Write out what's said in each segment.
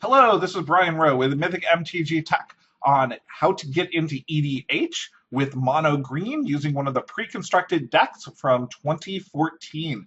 Hello, this is Brian Rowe with Mythic MTG Tech on how to get into EDH with mono green using one of the pre-constructed decks from 2014.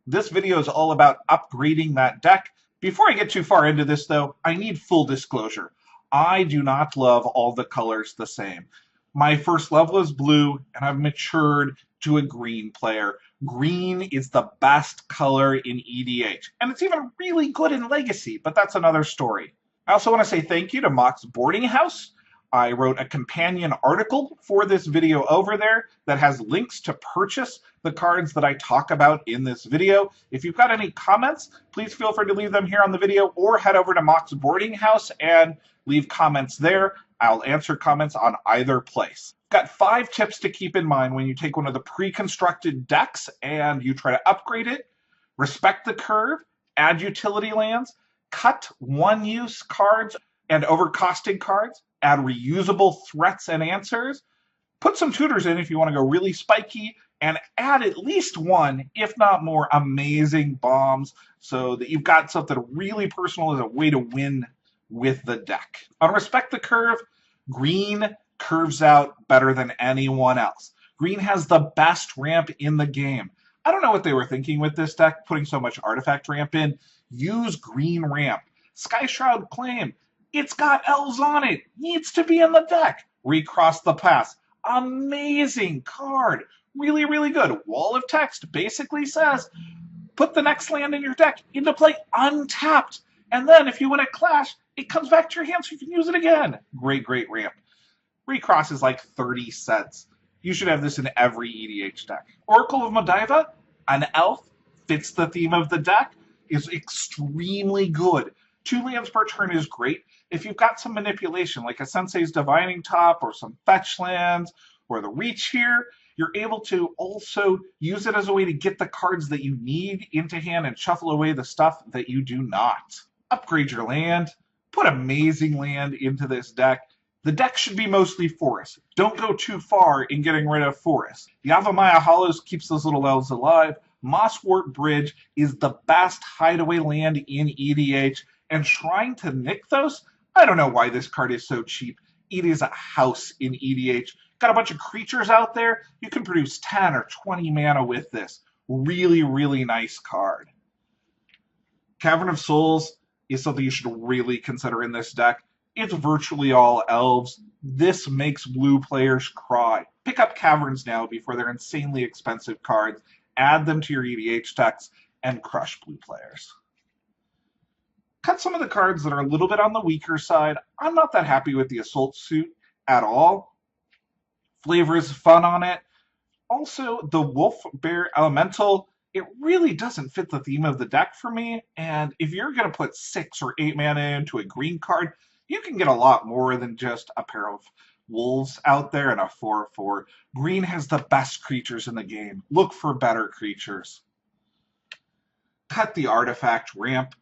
This video is all about upgrading that deck. Before I get too far into this, though, I need full disclosure. I do not love all the colors the same. My first love was blue, and I've matured to a green player. Green is the best color in EDH, and it's even really good in Legacy, but that's another story. I also want to say thank you to Mox Boarding House. I wrote a companion article for this video over there that has links to purchase the cards that I talk about in this video. If you've got any comments, please feel free to leave them here on the video or head over to Mox Boarding House and leave comments there. I'll answer comments on either place. Got 5 tips to keep in mind when you take one of the pre-constructed decks and you try to upgrade it. Respect the curve, add utility lands, cut one-use cards and overcosted cards, add reusable threats and answers, put some tutors in if you want to go really spiky, and add at least one, if not more, amazing bombs so that you've got something really personal as a way to win with the deck. On Respect the Curve, green curves out better than anyone else. Green has the best ramp in the game. I don't know what they were thinking with this deck, putting so much artifact ramp in. Use green ramp. Sky Shroud Claim. It's got elves on it. Needs to be in the deck. Recross the Pass. Amazing card. Really, really good. Wall of Text basically says, put the next land in your deck into play untapped. And then if you win a clash, it comes back to your hand so you can use it again. Great, great ramp. Recross is like 30 cents. You should have this in every EDH deck. Oracle of Modiva, an elf, fits the theme of the deck, is extremely good. 2 lands per turn is great. If you've got some manipulation, like a Sensei's Divining Top or some fetch lands or the Reach here, you're able to also use it as a way to get the cards that you need into hand and shuffle away the stuff that you do not. Upgrade your land. Put amazing land into this deck. The deck should be mostly forest. Don't go too far in getting rid of forest. Yavimaya Hollows keeps those little elves alive. Mosswort Bridge is the best hideaway land in EDH, and trying to nick those, I don't know why this card is so cheap. It is a house in EDH. Got a bunch of creatures out there. You can produce 10 or 20 mana with this. Really, really nice card. Cavern of Souls is something you should really consider in this deck. It's virtually all elves. This makes blue players cry. Pick up Caverns now before they're insanely expensive cards. Add them to your EDH decks and crush blue players. Cut some of the cards that are a little bit on the weaker side. I'm not that happy with the Assault Suit at all. Flavor is fun on it. Also, the Wolf Bear Elemental, it really doesn't fit the theme of the deck for me. And if you're going to put 6 or 8 mana into a green card, you can get a lot more than just a pair of wolves out there and a 4/4. Green has the best creatures in the game. Look for better creatures. Cut the artifact ramp.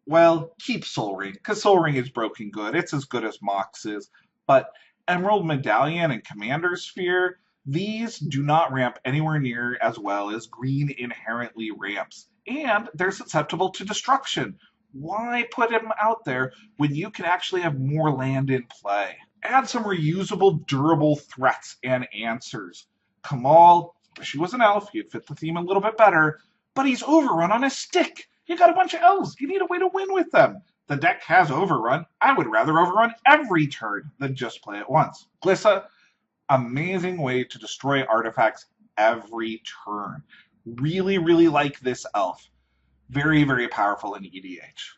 Well, keep Soul Ring, because Soul Ring is broken good. It's as good as Mox is. But Emerald Medallion and Commander Sphere, these do not ramp anywhere near as well as green inherently ramps. And they're susceptible to destruction. Why put them out there when you can actually have more land in play? Add some reusable, durable threats and answers. Kamal, wish he was an elf, he'd fit the theme a little bit better, but he's overrun on a stick. You got a bunch of elves, you need a way to win with them. The deck has overrun. I would rather overrun every turn than just play it once. Glissa, amazing way to destroy artifacts every turn. Really, really like this elf. Very, very powerful in EDH.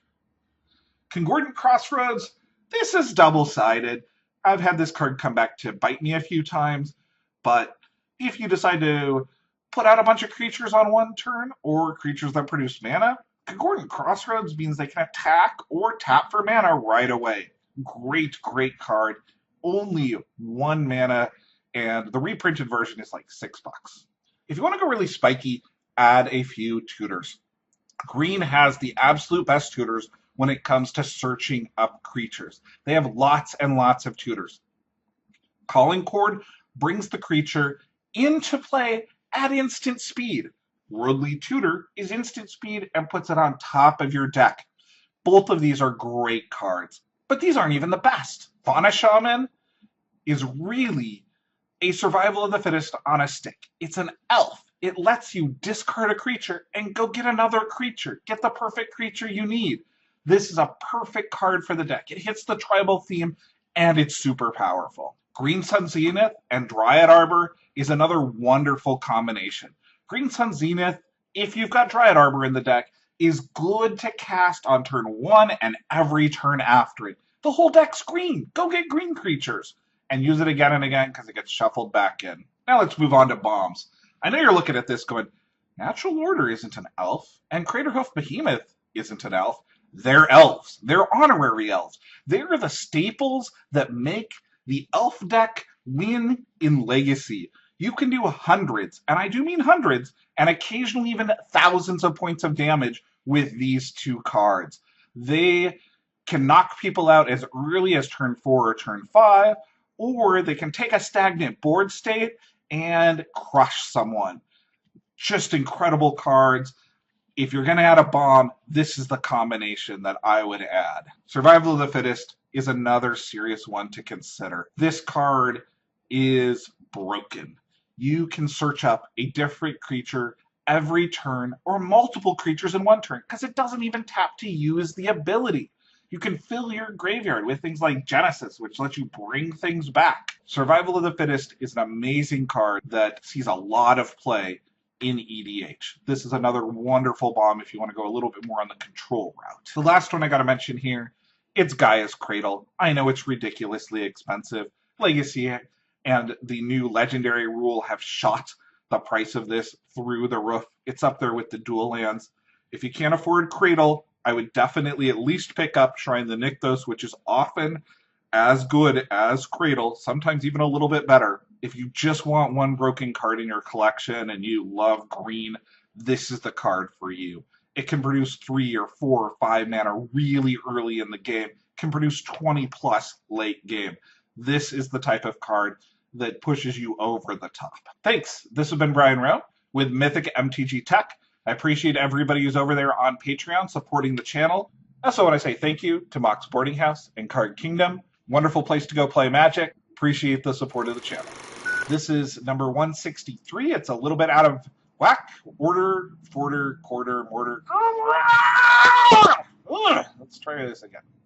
Concordant Crossroads, this is double-sided. I've had this card come back to bite me a few times, but if you decide to put out a bunch of creatures on one turn, or creatures that produce mana, Concordant Crossroads means they can attack or tap for mana right away. Great, great card. Only 1 mana, and the reprinted version is like $6. If you want to go really spiky, add a few tutors. Green has the absolute best tutors when it comes to searching up creatures. They have lots and lots of tutors. Calling Chord brings the creature into play at instant speed. Worldly Tutor is instant speed and puts it on top of your deck. Both of these are great cards, but these aren't even the best. Fauna Shaman is really a survival of the fittest on a stick. It's an elf. It lets you discard a creature and go get another creature. Get the perfect creature you need. This is a perfect card for the deck. It hits the tribal theme and it's super powerful. Green Sun Zenith and Dryad Arbor is another wonderful combination. Green Sun Zenith, if you've got Dryad Arbor in the deck, is good to cast on turn 1 and every turn after it. The whole deck's green. Go get green creatures and use it again and again because it gets shuffled back in. Now let's move on to bombs. I know you're looking at this going, Natural Order isn't an elf, and Craterhoof Behemoth isn't an elf. They're elves. They're honorary elves. They're the staples that make the elf deck win in Legacy. You can do hundreds, and I do mean hundreds, and occasionally even thousands of points of damage with these two cards. They can knock people out as early as turn 4 or turn 5, or they can take a stagnant board state and crush someone. Just incredible cards. If you're going to add a bomb, this is the combination that I would add. Survival of the Fittest is another serious one to consider. This card is broken. You can search up a different creature every turn or multiple creatures in one turn because it doesn't even tap to use the ability. You can fill your graveyard with things like Genesis, which lets you bring things back. Survival of the Fittest is an amazing card that sees a lot of play in EDH. This is another wonderful bomb if you want to go a little bit more on the control route. The last one I got to mention here, it's Gaia's Cradle. I know it's ridiculously expensive. Legacy and the new Legendary rule have shot the price of this through the roof. It's up there with the dual lands. If you can't afford Cradle, I would definitely at least pick up Shrine the Nykthos, which is often as good as Cradle, sometimes even a little bit better. If you just want one broken card in your collection and you love green, this is the card for you. It can produce 3 or 4 or 5 mana really early in the game. It can produce 20 plus late game. This is the type of card that pushes you over the top. Thanks. This has been Brian Rowe with Mythic MTG Tech. I appreciate everybody who's over there on Patreon supporting the channel. I also want to say thank you to Mox Boarding House and Card Kingdom. Wonderful place to go play Magic. Appreciate the support of the channel. This is number 163. It's a little bit out of whack. Order, quarter, mortar. Let's try this again.